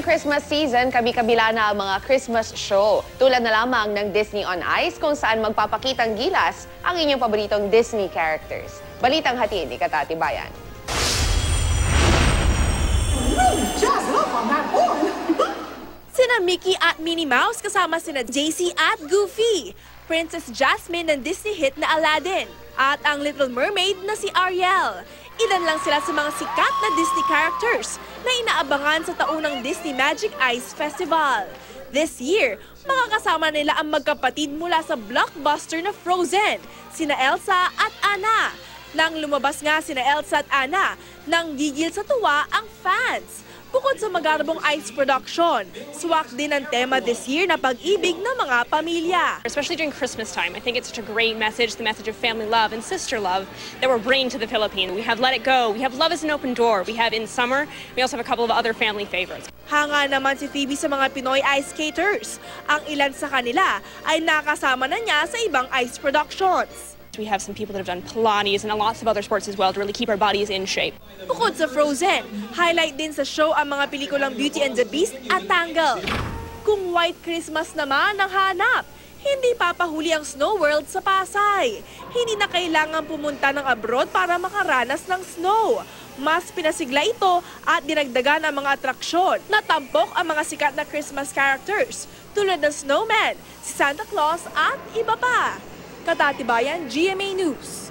Ngayong Christmas season, kabi-kabila na ang mga Christmas show. Tulad na lamang ng Disney on Ice kung saan magpapakitang gilas ang inyong paboritong Disney characters. Balitang hatid ni Katati Bayan. Sina Mickey at Minnie Mouse kasama sina Daisy at Goofy, Princess Jasmine ng Disney hit na Aladdin, at ang Little Mermaid na si Ariel. Ilan lang sila sa mga sikat na Disney characters na inaabangan sa taunang Disney Magic Ice Festival. This year, makakasama nila ang magkapatid mula sa blockbuster na Frozen, sina Elsa at Anna. Nang lumabas nga sina Elsa at Anna, nang gigil sa tuwa ang fans. Bukod sa magarbong ice production, swak din ang tema this year na pag-ibig ng mga pamilya. Especially during Christmas time, I think it's such a great message, the message of family love and sister love that we're bringing to the Philippines. We have Let It Go, we have Love is an Open Door, we have In Summer, we also have a couple of other family favorites. Hanga naman si Phoebe sa mga Pinoy ice skaters. Ang ilan sa kanila ay nakasama na niya sa ibang ice productions. We have some people that have done Pilates and lots of other sports as well to really keep our bodies in shape. Bukod sa Frozen, highlight din sa show ang mga pelikulang Beauty and the Beast at Tangled. Kung White Christmas naman ang hanap, hindi papahuli ang Snow World sa Pasay. Hindi na kailangan pumunta ng abroad para makaranas ng snow. Mas pinasigla ito at dinagdagan ang mga atraksyon. Natampok ang mga sikat na Christmas characters tulad ng Snowman, si Santa Claus at iba pa. Katati Bayan, GMA News.